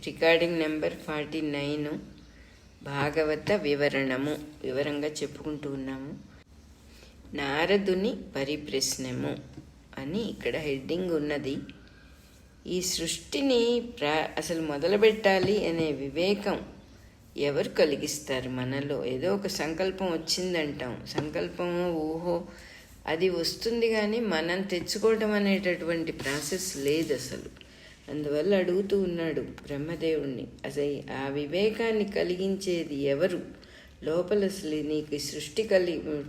Recording number 49 భాగవత వివరంగా చెప్పుకుంటూ ఉన్నాము. నారదుని పరిప్రశ్నము అని ఇక్కడ హెడ్డింగ్ ఉన్నది. ఈ సృష్టిని అసలు మొదలుపెట్టాలి అనే వివేకం ఎవరు కలిగిస్తారు? మనలో ఏదో ఒక సంకల్పం వచ్చిందంటాం, సంకల్పమో ఊహో అది వస్తుంది, కానీ మనం తెచ్చుకోవటం అనేటటువంటి ప్రాసెస్ లేదు అసలు. అందువల్ల అడుగుతూ ఉన్నాడు బ్రహ్మదేవుణ్ణి, అసలు ఆ వివేకాన్ని కలిగించేది ఎవరు? లోపల అసలు నీకు సృష్టి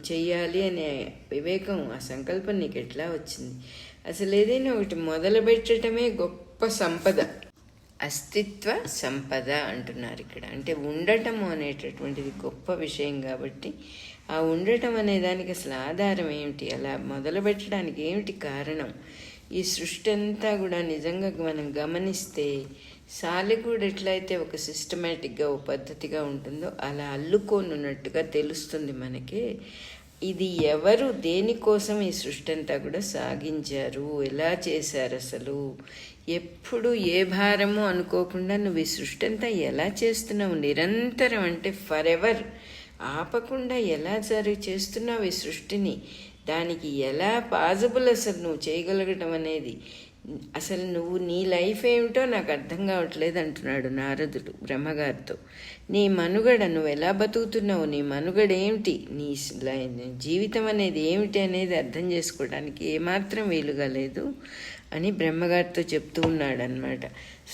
చెయ్యాలి అనే వివేకం, ఆ సంకల్పం నీకు ఎట్లా వచ్చింది? అసలు ఏదైనా ఒకటి మొదలు పెట్టడమే గొప్ప సంపద, అస్తిత్వ సంపద అంటున్నారు ఇక్కడ. అంటే ఉండటము అనేటటువంటిది గొప్ప విషయం. కాబట్టి ఆ ఉండటం అనే దానికి అసలు ఆధారం ఏమిటి? అలా మొదలు పెట్టడానికి ఏమిటి కారణం? ఈ సృష్టి అంతా కూడా నిజంగా మనం గమనిస్తే సాలెగూడు ఎట్లయితే ఒక సిస్టమేటిక్గా ఒక పద్ధతిగా ఉంటుందో అలా అల్లుకోనున్నట్టుగా తెలుస్తుంది మనకి. ఇది ఎవరు దేనికోసం ఈ సృష్టి అంతా కూడా సాగించారు, ఎలా చేశారు? అసలు ఎప్పుడు ఏ భారము అనుకోకుండా నువ్వు ఈ సృష్టి అంతా ఎలా చేస్తున్నావు? నిరంతరం అంటే ఫర్ ఎవర్ ఆపకుండా ఎలా చేస్తున్నావు ఈ సృష్టిని? దానికి ఎలా పాజిబుల్ అసలు నువ్వు చేయగలగటం అనేది? అసలు నువ్వు నీ లైఫ్ ఏమిటో నాకు అర్థం కావట్లేదు అంటున్నాడు నారదుడు బ్రహ్మగారితో. నీ మనుగడ, నువ్వు ఎలా బతుకుతున్నావు, నీ మనుగడ ఏమిటి, నీ జీవితం అనేది ఏమిటి అనేది అర్థం చేసుకోవడానికి ఏమాత్రం వీలుగా లేదు అని బ్రహ్మగారితో చెప్తూ ఉన్నాడనమాట.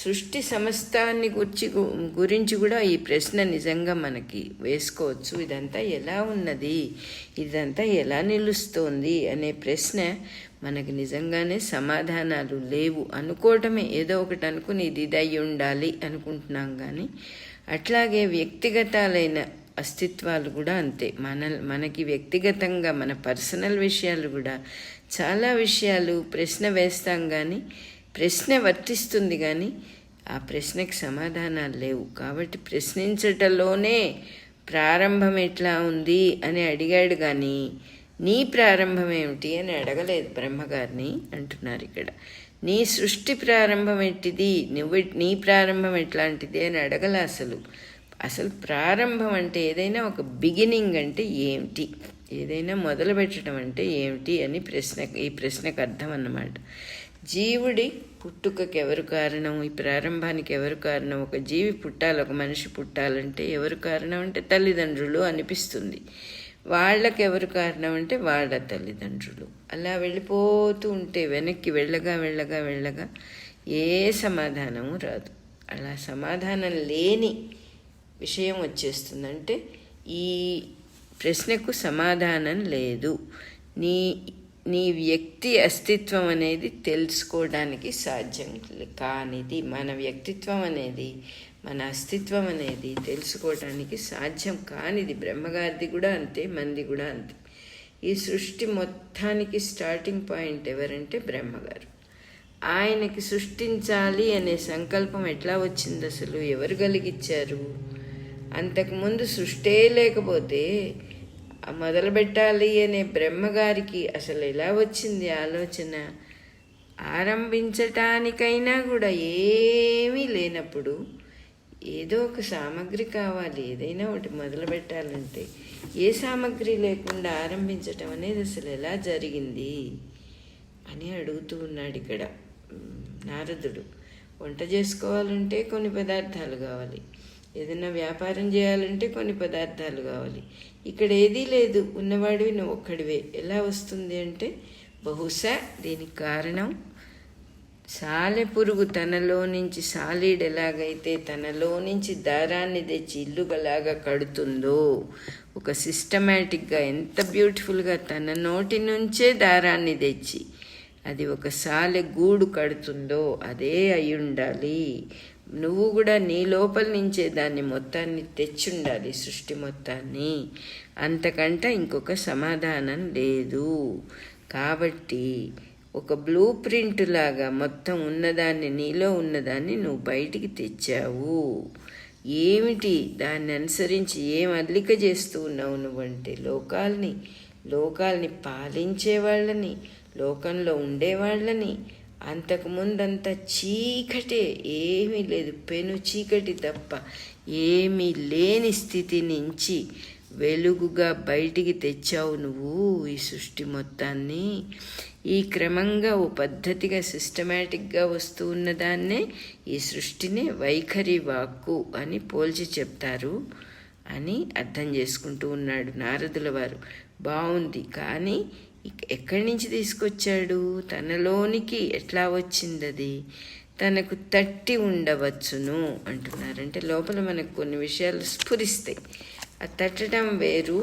సృష్టి సమస్తాన్ని గురించి కూడా ఈ ప్రశ్న నిజంగా మనకి వేసుకోవచ్చు. ఇదంతా ఎలా ఉన్నది, ఇదంతా ఎలా నిలుస్తోంది అనే ప్రశ్న మనకి నిజంగానే సమాధానాలు లేవు. అనుకోవటమే, ఏదో ఒకటి అనుకుని ఇది అయి ఉండాలి అనుకుంటున్నాం. కానీ అట్లాగే వ్యక్తిగతాలైన అస్తిత్వాలు కూడా అంతే. మనకి వ్యక్తిగతంగా మన పర్సనల్ విషయాలు కూడా చాలా విషయాలు ప్రశ్న వేస్తాం, కానీ ప్రశ్న వర్తిస్తుంది, కానీ ఆ ప్రశ్నకి సమాధానాలు లేవు. కాబట్టి ప్రశ్నించటంలోనే ప్రారంభం ఎట్లా ఉంది అని అడిగాడు, కానీ నీ ప్రారంభం ఏమిటి అని అడగలేదు బ్రహ్మగారిని అంటున్నారు ఇక్కడ. నీ సృష్టి ప్రారంభం ఎట్టిది, నీ ప్రారంభం ఎట్లాంటిది అని అడగల. అసలు ప్రారంభం అంటే ఏదైనా ఒక బిగినింగ్ అంటే ఏమిటి, ఏదైనా మొదలు పెట్టడం అంటే ఏమిటి అని ఈ ప్రశ్నకు అర్థం అన్నమాట. జీవుడి పుట్టుకకి ఎవరు కారణం? ఈ ప్రారంభానికి ఎవరు కారణం? ఒక జీవి పుట్టాలి, ఒక మనిషి పుట్టాలంటే ఎవరు కారణం అంటే తల్లిదండ్రులు అనిపిస్తుంది. వాళ్ళకి ఎవరు కారణం అంటే వాళ్ళ తల్లిదండ్రులు. అలా వెళ్ళిపోతూ ఉంటే వెనక్కి వెళ్ళగా వెళ్ళగా వెళ్ళగా ఏ సమాధానము రాదు. అలా సమాధానం లేని విషయం వచ్చేస్తుందంటే ఈ ప్రశ్నకు సమాధానం లేదు. నీ వ్యక్తి అస్తిత్వం అనేది తెలుసుకోవడానికి సాధ్యం కానిది. మన వ్యక్తిత్వం అనేది, మన అస్తిత్వం అనేది తెలుసుకోవటానికి సాధ్యం కానిది. బ్రహ్మగారిది కూడా అంతే, మంది కూడా అంతే. ఈ సృష్టి మొత్తానికి స్టార్టింగ్ పాయింట్ ఎవరంటే బ్రహ్మగారు. ఆయనకి సృష్టించాలి అనే సంకల్పం ఎట్లా వచ్చింది? అసలు ఎవరు కలిగించారు? అంతకుముందు సృష్టే లేకపోతే మొదలుపెట్టాలి అనే బ్రహ్మగారికి అసలు ఎలా వచ్చింది ఆలోచన? ఆరంభించటానికైనా కూడా ఏమీ లేనప్పుడు ఏదో ఒక సామగ్రి కావాలి. ఏదైనా ఒకటి మొదలు పెట్టాలంటే ఏ సామగ్రి లేకుండా ఆరంభించటం అనేది అసలు ఎలా జరిగింది అని అడుగుతూ ఉన్నాడు ఇక్కడ నారదుడు. వంట చేసుకోవాలంటే కొన్ని పదార్థాలు కావాలి, ఏదైనా వ్యాపారం చేయాలంటే కొన్ని పదార్థాలు కావాలి. ఇక్కడ ఏదీ లేదు, ఉన్నవాడివి నువ్వు ఒక్కడివే. ఎలా వస్తుంది అంటే బహుశా దీనికి కారణం సాలెపురుగు తనలో నుంచి, సాలీడ్ ఎలాగైతే తనలో నుంచి దారాన్ని తెచ్చి ఇల్లుగలాగా కడుతుందో, ఒక సిస్టమేటిక్గా ఎంత బ్యూటిఫుల్గా తన నోటి నుంచే దారాన్ని తెచ్చి అది ఒక సాలె గూడు కడుతుందో అదే అయి ఉండాలి. నువ్వు కూడా నీ లోపల నుంచే దాన్ని మొత్తాన్ని తెచ్చుండాలి, సృష్టి మొత్తాన్ని. అంతకంటే ఇంకొక సమాధానం లేదు. కాబట్టి ఒక బ్లూ ప్రింట్ లాగా మొత్తం ఉన్నదాన్ని, నీలో ఉన్నదాన్ని నువ్వు బయటికి తెచ్చావు. ఏమిటి దాన్ని అనుసరించి ఏం అల్లిక చేస్తూ ఉన్నావు నువ్వంటే లోకాల్ని పాలించే వాళ్ళని, లోకంలో ఉండేవాళ్ళని, అంతకుముందంతా చీకటే, ఏమీ లేదు, పెను చీకటి తప్ప ఏమీ లేని స్థితి నుంచి వెలుగుగా బయటికి తెచ్చావు నువ్వు ఈ సృష్టి మొత్తాన్ని. ఈ క్రమంగా ఓ పద్ధతిగా సిస్టమేటిక్గా వస్తూ ఉన్నదాన్నే ఈ సృష్టిని వైఖరి వాక్కు అని పోల్చి చెప్తారు అని అర్థం చేసుకుంటూ ఉన్నాడు నారదుల వారు. బాగుంది, కానీ ఎక్కడి నుంచి తీసుకొచ్చాడు? తనలోనికి ఎట్లా వచ్చింది? అది తనకు తట్టి ఉండవచ్చును అంటున్నారు. అంటే లోపల మనకు కొన్ని విషయాలు స్ఫురిస్తాయి. ఆ తట్టడం వేరు,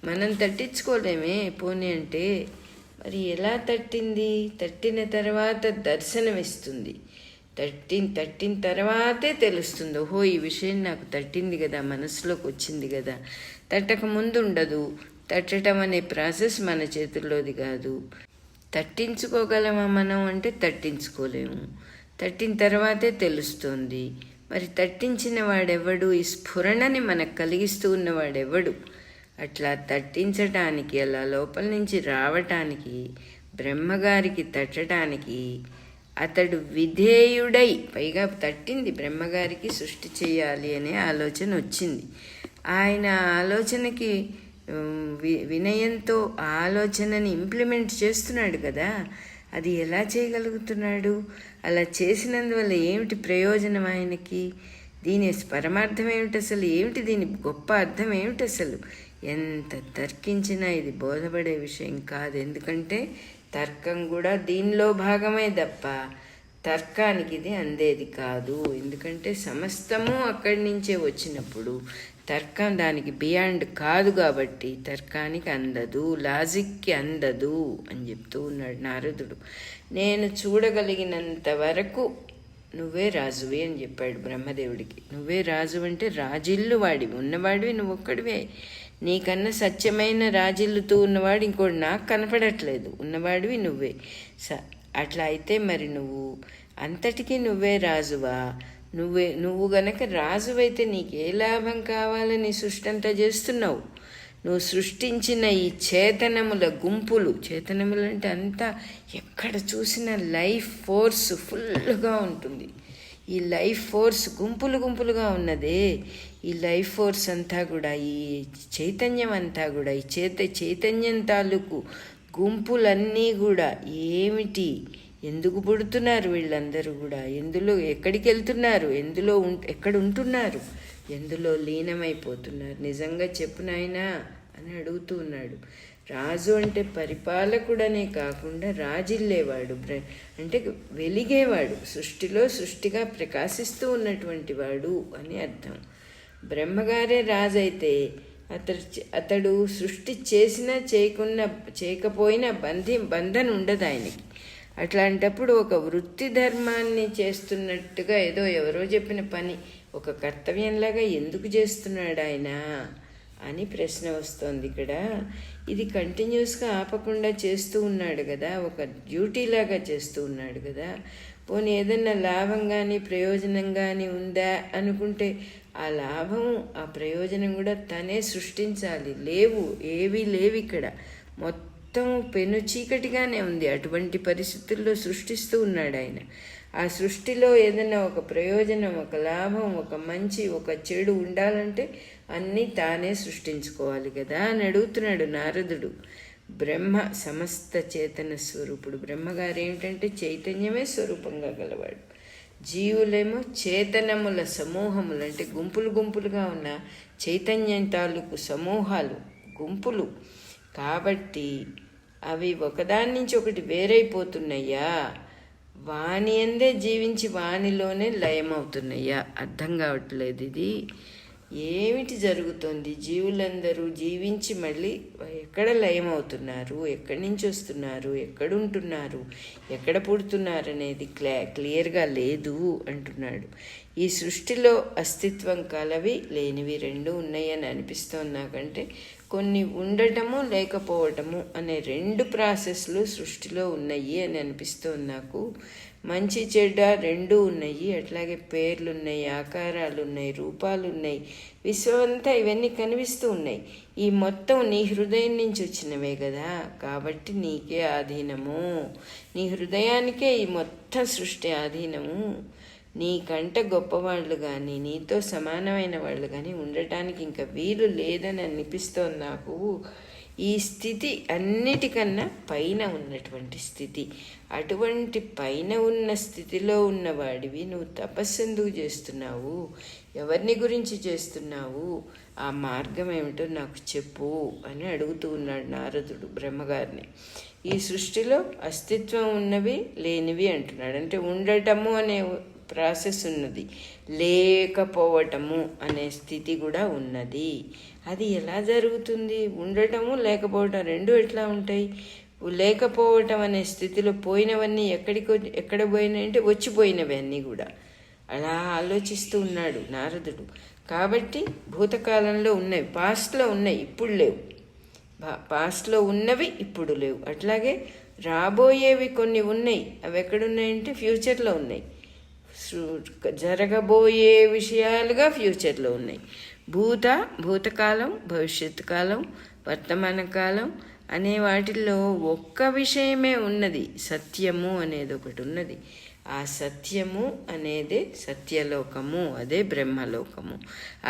మనం తట్టించుకోలేమే. పోనీ అంటే మరి ఎలా తట్టింది? తట్టిన తర్వాత దర్శనమిస్తుంది. తట్టిన తర్వాతే తెలుస్తుంది, ఓహో ఈ విషయం నాకు తట్టింది కదా, మనసులోకి వచ్చింది కదా. తట్టక ముందు ఉండదు. తట్టడం అనే ప్రాసెస్ మన చేతుల్లోది కాదు. తట్టించుకోగలమా మనం అంటే తట్టించుకోలేము. తట్టిన తర్వాతే తెలుస్తుంది. మరి తట్టించిన వాడెవడు? ఈ స్ఫురణని మనకు కలిగిస్తూ ఉన్నవాడెవడు? అట్లా తట్టించటానికి, అలా లోపల నుంచి రావటానికి, బ్రహ్మగారికి తట్టడానికి అతడు విధేయుడై, పైగా తట్టింది బ్రహ్మగారికి సృష్టి చేయాలి అనే ఆలోచన వచ్చింది. ఆయన ఆలోచనకి వినయంతో ఆలోచనని ఇంప్లిమెంట్ చేస్తున్నాడు కదా. అది ఎలా చేయగలుగుతున్నాడు? అలా చేసినందువల్ల ఏమిటి ప్రయోజనం ఆయనకి? దీని పరమార్థం ఏమిటి అసలు? ఏమిటి దీని గొప్ప అర్థం ఏమిటి అసలు? ఎంత తర్కించినా ఇది బోధపడే విషయం కాదు. ఎందుకంటే తర్కం కూడా దీనిలో భాగమే తప్ప తర్కానికి ఇది అందేది కాదు. ఎందుకంటే సమస్తము అక్కడి నుంచే వచ్చినప్పుడు తర్కం దానికి బియాండ్ కాదు కాబట్టి తర్కానికి అందదు, లాజిక్కి అందదు అని చెప్తూ ఉన్నాడు నారదుడు. నేను చూడగలిగినంత వరకు నువ్వే రాజువి అని చెప్పాడు బ్రహ్మదేవుడికి. నువ్వే రాజు అంటే రాజిల్లు వాడివి, ఉన్నవాడివి నువ్వు ఒక్కడివే. నీకన్నా సత్యమైన రాజిల్లుతూ ఉన్నవాడు ఇంకోటి నాకు కనపడట్లేదు, ఉన్నవాడివి నువ్వే. అట్లా అయితే మరి నువ్వు అంతటికీ నువ్వే రాజువా? నువ్వు గనక రాజువైతే నీకే లాభం కావాలని సృష్టి అంతా చేస్తున్నావు? నువ్వు సృష్టించిన ఈ చేతనముల గుంపులు, చేతనములు అంటే అంతా ఎక్కడ చూసినా లైఫ్ ఫోర్స్ ఫుల్గా ఉంటుంది. ఈ లైఫ్ ఫోర్స్ గుంపులుగా ఉన్నదే, ఈ లైఫ్ ఫోర్స్ అంతా కూడా, ఈ చైతన్యం అంతా కూడా, ఈ చైతన్యం తాలూకు గుంపులన్నీ కూడా ఏమిటి? ఎందుకు పుడుతున్నారు వీళ్ళందరూ కూడా? ఎందులో ఎక్కడికి వెళ్తున్నారు? ఎక్కడ ఉంటున్నారు? ఎందులో లీనమైపోతున్నారు? నిజంగా చెప్పు నాయనా అని అడుగుతూ ఉన్నాడు. రాజు అంటే పరిపాలకుడనే కాకుండా రాజిల్లేవాడు, అంటే వెలిగేవాడు, సృష్టిగా ప్రకాశిస్తూ ఉన్నటువంటి వాడు అని అర్థం. బ్రహ్మగారే రాజైతే అతడు సృష్టి చేసినా చేయకపోయినా బంధన ఉండదు ఆయనకి. అట్లాంటప్పుడు ఒక వృత్తి ధర్మాన్ని చేస్తున్నట్టుగా ఏదో ఎవరో చెప్పిన పని ఒక కర్తవ్యంలాగా ఎందుకు చేస్తున్నాడు ఆయన అని ప్రశ్న వస్తోంది ఇక్కడ. ఇది కంటిన్యూస్గా ఆపకుండా చేస్తూ ఉన్నాడు కదా, ఒక డ్యూటీలాగా చేస్తూ ఉన్నాడు కదా. పోనీ ఏదన్నా లాభం కానీ ప్రయోజనం కానీ ఉందా అనుకుంటే ఆ లాభం ఆ ప్రయోజనం కూడా తనే సృష్టించాలి. ఏవీ లేవు ఇక్కడ, మొత్తం పెను చీకటిగానే ఉంది. అటువంటి పరిస్థితుల్లో సృష్టిస్తూ ఉన్నాడు ఆయన. ఆ సృష్టిలో ఏదైనా ఒక ప్రయోజనం, ఒక లాభం, ఒక మంచి, ఒక చెడు ఉండాలంటే అన్నీ తానే సృష్టించుకోవాలి కదా అని అడుగుతున్నాడు నారదుడు. బ్రహ్మ సమస్త చేతన స్వరూపుడు. బ్రహ్మగారు ఏమిటంటే చైతన్యమే స్వరూపంగా గలవాడు. జీవులేమో చేతనముల సమూహములు, అంటే గుంపులుగా ఉన్న చైతన్యం తాలూకు సమూహాలు, గుంపులు. కాబట్టి అవి ఒకదాని నుంచి ఒకటి వేరైపోతున్నాయా? వాని అందే జీవించి వానిలోనే లయమవుతున్నాయా? అర్థం కావట్లేదు. ఇది ఏమిటి జరుగుతుంది? జీవులందరూ జీవించి మళ్ళీ ఎక్కడ లయమవుతున్నారు, ఎక్కడి నుంచి వస్తున్నారు, ఎక్కడుంటున్నారు, ఎక్కడ పుడుతున్నారు అనేది క్లియర్గా లేదు అంటున్నాడు. ఈ సృష్టిలో అస్తిత్వం కలవి లేనివి రెండు ఉన్నాయని అనిపిస్తోంది నాకంటే. కొన్ని ఉండటము లేకపోవటము అనే రెండు ప్రాసెస్లు సృష్టిలో ఉన్నాయి అని అనిపిస్తోంది నాకు. మంచి చెడ్డ రెండూ ఉన్నాయి. అట్లాగే పేర్లు ఉన్నాయి, ఆకారాలు ఉన్నాయి, రూపాలు ఉన్నాయి. విశ్వమంతా ఇవన్నీ కనిపిస్తూ ఉన్నాయి. ఈ మొత్తం నీ హృదయం నుంచి వచ్చినవే కదా, కాబట్టి నీకే ఆధీనము. నీ హృదయానికే ఈ మొత్తం సృష్టి ఆధీనము. నీకంట గొప్పవాళ్ళు కానీ నీతో సమానమైన వాళ్ళు కానీ ఉండటానికి ఇంకా వీలు లేదని అనిపిస్తోంది నాకు. ఈ స్థితి అన్నిటికన్నా పైన ఉన్నటువంటి స్థితి. అటువంటి పైన ఉన్న స్థితిలో ఉన్నవాడివి నువ్వు తపస్సు ఎందుకు చేస్తున్నావు? ఎవరిని గురించి చేస్తున్నావు? ఆ మార్గం ఏమిటో నాకు చెప్పు అని అడుగుతూ ఉన్నాడు నారదుడు బ్రహ్మగారిని. ఈ సృష్టిలో అస్తిత్వం ఉన్నవి లేనివి అంటున్నాడు. అంటే ఉండటము అనే ప్రాసెస్ ఉన్నది, లేకపోవటము అనే స్థితి కూడా ఉన్నది. అది ఎలా జరుగుతుంది? ఉండటము లేకపోవటం రెండు ఎట్లా ఉంటాయి? లేకపోవటం అనే స్థితిలో పోయినవన్నీ ఎక్కడ పోయినాయి అంటే వచ్చిపోయినవి అన్నీ కూడా. అలా ఆలోచిస్తూ ఉన్నాడు నారదుడు. కాబట్టి భూతకాలంలో ఉన్నవి, పాస్ట్లో ఉన్నాయి, ఇప్పుడు లేవు. పాస్ట్లో ఉన్నవి ఇప్పుడు లేవు. అట్లాగే రాబోయేవి కొన్ని ఉన్నాయి, అవి ఎక్కడున్నాయంటే ఫ్యూచర్లో ఉన్నాయి. జరగబోయే విషయాలుగా ఫ్యూచర్లో ఉన్నాయి. భూతకాలం, భవిష్యత్తు కాలం, వర్తమాన కాలం అనే వాటిల్లో ఒక్క విషయమే ఉన్నది, సత్యము అనేది ఒకటి ఉన్నది. ఆ సత్యము అనేదే సత్యలోకము, అదే బ్రహ్మలోకము.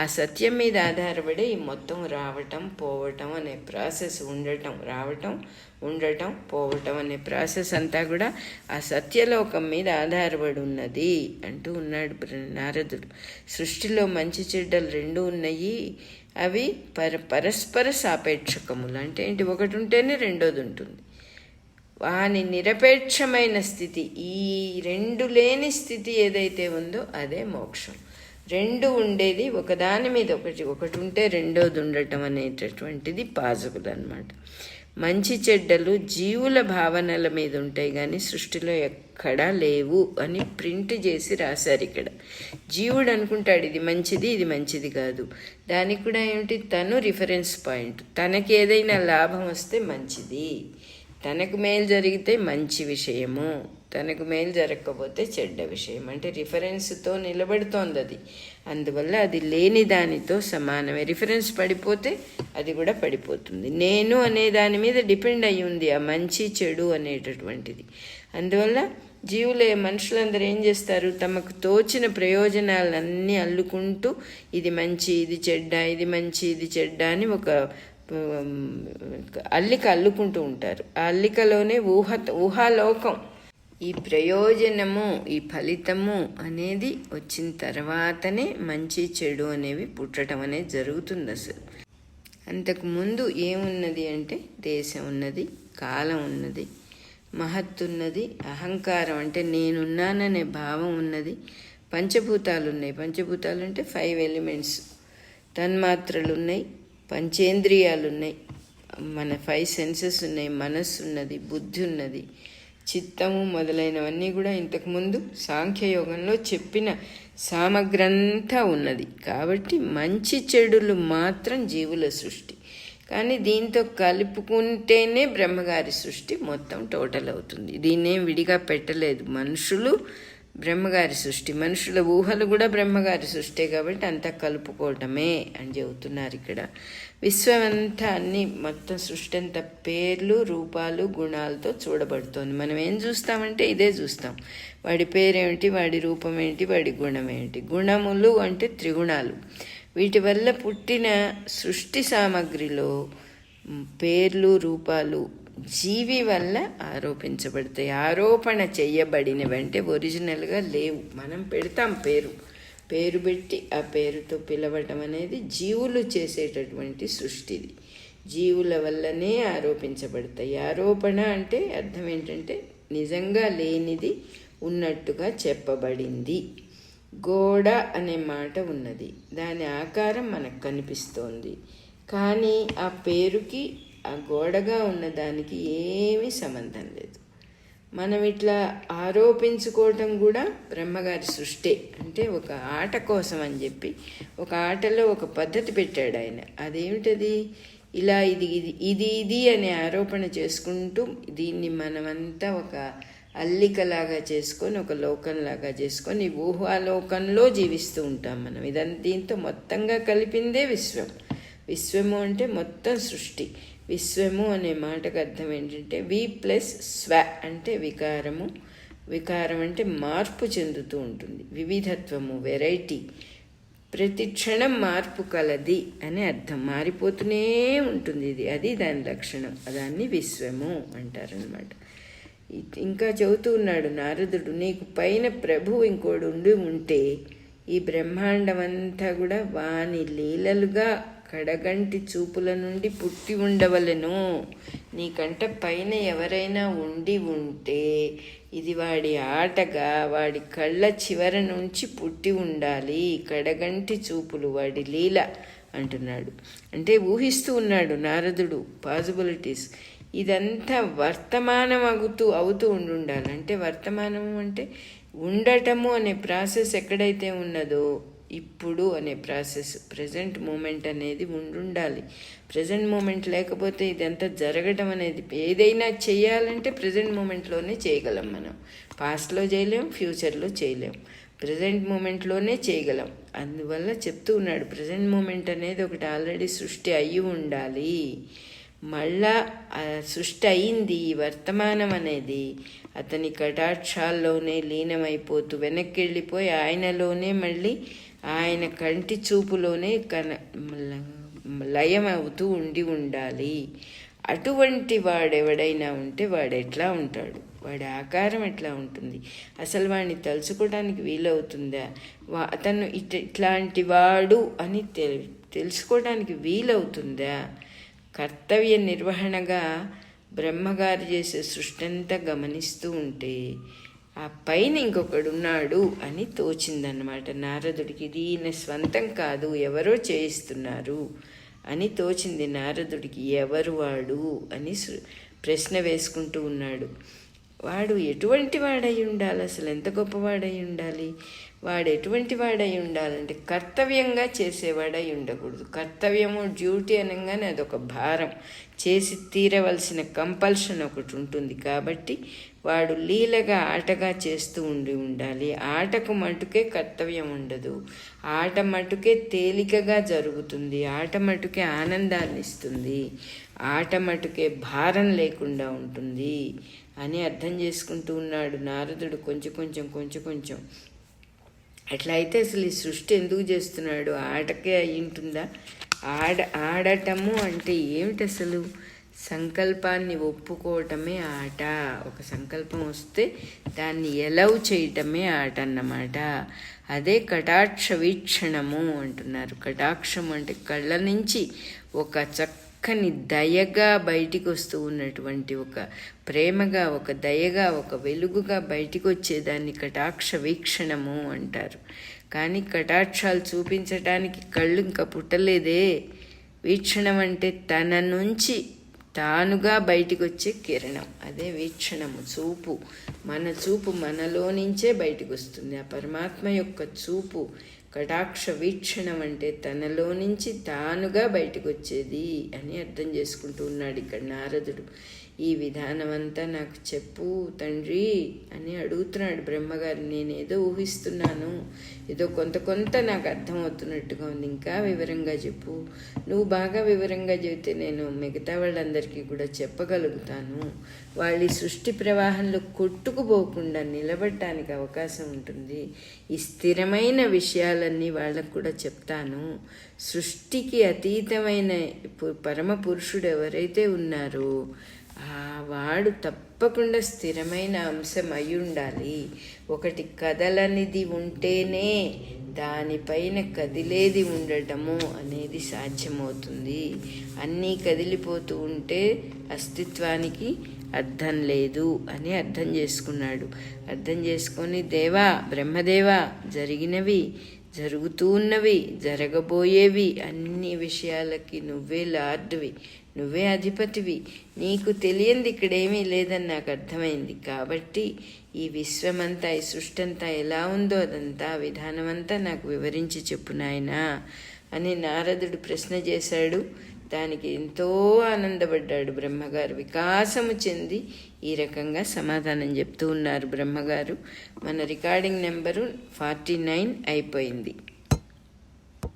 ఆ సత్యం మీద ఆధారపడి ఈ మొత్తం రావటం పోవటం అనే ప్రాసెస్, రావటం ఉండటం పోవటం అనే ప్రాసెస్ అంతా కూడా ఆ సత్యలోకం మీద ఆధారపడి ఉన్నది అంటూ ఉన్నాడు నారదుడు. సృష్టిలో మంచి చెడ్డలు రెండు ఉన్నాయి. అవి పరస్పర సాపేక్షకములు. అంటే ఏంటి? ఒకటి ఉంటేనే రెండోది ఉంటుంది. వాని నిరపేక్షమైన స్థితి, ఈ రెండు లేని స్థితి ఏదైతే ఉందో అదే మోక్షం. రెండు ఉండేది ఒకదాని మీద ఒకటి ఉంటే రెండోది ఉండటం అనేటటువంటిది పాజిబుల్ అన్నమాట. మంచి చెడ్డలు జీవుల భావనల మీద ఉంటాయి కానీ సృష్టిలో ఎక్కడా లేవు అని ప్రింట్ చేసి రాశారు ఇక్కడ. జీవుడు అనుకుంటాడు ఇది మంచిది, ఇది మంచిది కాదు. దానికి కూడా ఏమిటి? తను రిఫరెన్స్ పాయింట్. తనకి ఏదైనా లాభం వస్తే మంచిది, తనకు మేలు జరిగితే మంచి విషయము, తనకు మేలు జరగకపోతే చెడ్డ విషయం. అంటే రిఫరెన్స్తో నిలబడుతోంది అది. అందువల్ల అది లేని దానితో సమానమే. రిఫరెన్స్ పడిపోతే అది కూడా పడిపోతుంది. నేను అనే దాని మీద డిపెండ్ అయి ఉంది ఆ మంచి చెడు అనేటటువంటిది. అందువల్ల మనుషులందరూ ఏం చేస్తారు? తమకు తోచిన ప్రయోజనాలన్నీ అల్లుకుంటూ ఇది మంచి, ఇది చెడ్డ, ఇది మంచి, ఇది చెడ్డ అని ఒక అల్లిక అల్లుకుంటూ ఉంటారు. ఆ అల్లికలోనే ఊహాలోకం. ఈ ప్రయోజనము, ఈ ఫలితము అనేది వచ్చిన తర్వాతనే మంచి చెడు అనేవి పుట్టడం అనేది జరుగుతుంది. అసలు అంతకుముందు ఏమున్నది అంటే దేశం ఉన్నది, కాలం ఉన్నది, మహత్తున్నది, అహంకారం అంటే నేనున్నాననే భావం ఉన్నది, పంచభూతాలు ఉన్నాయి. పంచభూతాలు అంటే 5 ఎలిమెంట్స్, తన్మాత్రలు ఉన్నాయి, పంచేంద్రియాలు ఉన్నాయి, మన 5 సెన్సెస్ ఉన్నాయి, మనస్సు ఉన్నది, బుద్ధి ఉన్నది, చిత్తము మొదలైనవన్నీ కూడా ఇంతకుముందు సాంఖ్యయోగంలో చెప్పిన సామగ్రంతా ఉన్నది. కాబట్టి మంచి చెడులు మాత్రం జీవుల సృష్టి. కానీ దీంతో కలుపుకుంటేనే బ్రహ్మగారి సృష్టి మొత్తం టోటల్ అవుతుంది. దీన్నేం విడిగా పెట్టలేదు. మనుషులు బ్రహ్మగారి సృష్టి, మనుషుల ఊహలు కూడా బ్రహ్మగారి సృష్టి. కాబట్టి అంతా కలుపుకోవటమే అని చెబుతున్నారు ఇక్కడ. విశ్వమంతా అన్ని మొత్తం సృష్టి అంతా పేర్లు, రూపాలు, గుణాలతో చూడబడుతోంది. మనం ఏం చూస్తామంటే ఇదే చూస్తాం. వాడి పేరేమిటి, వాడి రూపం ఏంటి, వాడి గుణం ఏంటి. గుణములు అంటే త్రిగుణాలు. వీటి వల్ల పుట్టిన సృష్టి సామగ్రిలో పేర్లు, రూపాలు జీవి వల్ల ఆరోపించబడతాయి. ఆరోపణ చేయబడినవంటే ఒరిజినల్గా లేవు. మనం పెడతాం పేరు పెట్టి ఆ పేరుతో పిలవటం అనేది జీవులు చేసేటటువంటి సృష్టిది. జీవుల వల్లనే ఆరోపించబడతాయి. ఆరోపణ అంటే అర్థం ఏంటంటే నిజంగా లేనిది ఉన్నట్టుగా చెప్పబడింది. గోడ అనే మాట ఉన్నది, దాని ఆకారం మనకు కనిపిస్తోంది. కానీ ఆ పేరుకి ఆ గోడగా ఉన్నదానికి ఏమీ సంబంధం లేదు. మనం ఇట్లా ఆరోపించుకోవటం కూడా బ్రహ్మగారి సృష్టి. అంటే ఒక ఆట కోసం అని చెప్పి ఒక ఆటలో ఒక పద్ధతి పెట్టాడు ఆయన. అదేమిటది? ఇలా ఇది ఇది ఇది ఇది అనే ఆరోపణ చేసుకుంటూ దీన్ని మనమంతా ఒక అల్లికలాగా చేసుకొని ఒక లోకంలాగా చేసుకొని ఊహాలోకంలో జీవిస్తూ ఉంటాం మనం. దీంతో మొత్తంగా కలిపిందే విశ్వం. విశ్వము అంటే మొత్తం సృష్టి. విశ్వము అనే మాటకు అర్థం ఏంటంటే వి ప్లస్ స్వ అంటే వికారము. వికారం అంటే మార్పు చెందుతూ ఉంటుంది, వివిధత్వము, వెరైటీ, ప్రతి క్షణం మార్పు కలది అని అర్థం. మారిపోతూనే ఉంటుంది ఇది, అది దాని లక్షణం. దాన్ని విశ్వము అంటారనమాట. ఇంకా చెబుతూ ఉన్నాడు నారదుడు, నీకు పైన ప్రభు ఇంకోడు ఉంటే ఈ బ్రహ్మాండం అంతా కూడా వాని లీలలుగా కడగంటి చూపుల నుండి పుట్టి ఉండవలెను. నీకంట పైన ఎవరైనా ఉంటే ఇది వాడి ఆటగా వాడి కళ్ళ చివర నుంచి పుట్టి ఉండాలి. కడగంటి చూపులు వాడి లీల అంటున్నాడు. అంటే ఊహిస్తూ ఉన్నాడు నారదుడు పాసిబిలిటీస్. ఇదంతా వర్తమానం అవుతూ ఉండాలి. అంటే వర్తమానము అంటే ఉండటము అనే ప్రాసెస్ ఎక్కడైతే ఉన్నదో ఇప్పుడు అనే ప్రాసెస్, ప్రజెంట్ మూమెంట్ అనేది ఉండాలి. ప్రజెంట్ మూమెంట్ లేకపోతే ఇదంతా జరగడం అనేది, ఏదైనా చేయాలంటే ప్రజెంట్ మూమెంట్లోనే చేయగలం మనం. పాస్ట్లో చేయలేం, ఫ్యూచర్లో చేయలేం, ప్రజెంట్ మూమెంట్లోనే చేయగలం. అందువల్ల చెప్తూ ఉన్నాడు ప్రజెంట్ మూమెంట్ అనేది ఒకటి ఆల్రెడీ సృష్టి అయ్యి ఉండాలి. మళ్ళా సృష్టి అయింది. ఈ వర్తమానం అనేది అతని కటాక్షాల్లోనే లీనమైపోతూ వెనక్కి వెళ్ళిపోయి ఆయనలోనే మళ్ళీ ఆయన కంటి చూపులోనే లయం అవుతూ ఉండాలి. అటువంటి వాడెవడైనా ఉంటే వాడు ఎట్లా ఉంటాడు, వాడి ఆకారం ఎట్లా ఉంటుంది, అసలు వాడిని తలుచుకోవడానికి వీలవుతుందా, అతను ఇట్లాంటి వాడు అని తెలుసుకోవడానికి వీలవుతుందా? కర్తవ్య నిర్వహణగా బ్రహ్మగారు చేసే సృష్టి అంతా గమనిస్తూ ఉంటే ఆ పైన ఇంకొకడున్నాడు అని తోచిందన్నమాట నారదుడికి. ఇది ఈయన స్వంతం కాదు, ఎవరో చేయిస్తున్నారు అని తోచింది నారదుడికి. ఎవరు వాడు అని ప్రశ్న వేసుకుంటూ ఉన్నాడు. వాడు ఎటువంటి వాడై ఉండాలి, అసలు ఎంత గొప్పవాడై ఉండాలి? వాడు ఎటువంటి వాడై ఉండాలంటే కర్తవ్యంగా చేసేవాడై ఉండకూడదు. కర్తవ్యము, డ్యూటీ అనగానే అదొక భారం, చేసి తీరవలసిన కంపల్షన్ ఒకటి ఉంటుంది. కాబట్టి వాడు లీలగా ఆటగా చేస్తూ ఉండాలి. ఆటకు మటుకే కర్తవ్యం ఉండదు, ఆట మటుకే తేలికగా జరుగుతుంది, ఆట మటుకే ఆనందాన్ని ఇస్తుంది, ఆట మటుకే భారం లేకుండా ఉంటుంది అని అర్థం చేసుకుంటూ ఉన్నాడు నారదుడు. కొంచెం అట్లా అయితే అసలు ఈ సృష్టి ఎందుకు చేస్తున్నాడు? ఆటకే అయి ఉంటుందా? ఆడటము అంటే ఏమిటి అసలు? సంకల్పాన్ని ఒప్పుకోవటమే ఆట. ఒక సంకల్పం వస్తే దాన్ని ఎలవ్ చేయటమే ఆట అన్నమాట. అదే కటాక్ష వీక్షణము అంటున్నారు. కటాక్షం అంటే కళ్ళ నుంచి ఒక చక్కని దయగా బయటికి వస్తూ ఉన్నటువంటి ఒక ప్రేమగా, ఒక దయగా, ఒక వెలుగుగా బయటికి వచ్చేదాన్ని కటాక్ష వీక్షణము అంటారు. కానీ కటాక్షాలు చూపించటానికి కళ్ళు ఇంకా పుట్టలేదే. వీక్షణం అంటే తన నుంచి తానుగా బయటికి వచ్చే కిరణం, అదే వీక్షణము. చూపు, మన చూపు మనలో నుంచే బయటికి వస్తుంది. ఆ పరమాత్మ యొక్క చూపు కటాక్ష వీక్షణం అంటే తనలో నుంచి తానుగా బయటకు వచ్చేది అని అర్థం చేసుకుంటూ ఉన్నాడు ఇక్కడ నారదుడు. ఈ విధానం అంతా నాకు చెప్పు తండ్రి అని అడుగుతున్నాడు బ్రహ్మగారు. నేనేదో ఊహిస్తున్నాను, ఏదో కొంత నాకు అర్థమవుతున్నట్టుగా ఉంది, ఇంకా వివరంగా చెప్పు. నువ్వు బాగా వివరంగా చెబితే నేను మిగతా వాళ్ళందరికీ కూడా చెప్పగలుగుతాను. వాళ్ళ సృష్టి ప్రవాహంలో కొట్టుకుపోకుండా నిలబడటానికి అవకాశం ఉంటుంది. ఈ స్థిరమైన విషయాలన్నీ వాళ్ళకు కూడా చెప్తాను. సృష్టికి అతీతమైన పరమ పురుషుడు ఎవరైతే ఉన్నారో వాడు తప్పకుండా స్థిరమైన అంశం అయి ఉండాలి. ఒకటి కదలనిది ఉంటేనే దానిపైన కదిలేది ఉండటము అనేది సాధ్యమవుతుంది. అన్నీ కదిలిపోతూ ఉంటే అస్తిత్వానికి అర్థం లేదు అని అర్థం చేసుకున్నాడు. అర్థం చేసుకొని దేవా, బ్రహ్మదేవా, జరిగినవి, జరుగుతూ ఉన్నవి, జరగబోయేవి అన్ని విషయాలకి నువ్వే లార్డ్వి, నువ్వే అధిపతివి, నీకు తెలియంది ఇక్కడేమీ లేదని నాకు అర్థమైంది. కాబట్టి ఈ విశ్వమంతా, ఈ సృష్టి అంతా ఎలా ఉందో అదంతా విధానమంతా నాకు వివరించి చెప్పు నాయనా అని నారదుడు ప్రశ్న చేశాడు. దానికి ఎంతో ఆనందపడ్డాడు బ్రహ్మగారు. వికాసము చెంది ఈ రకంగా సమాధానం చెప్తూ ఉన్నారు బ్రహ్మగారు. మన రికార్డింగ్ నెంబరు 49 అయిపోయింది.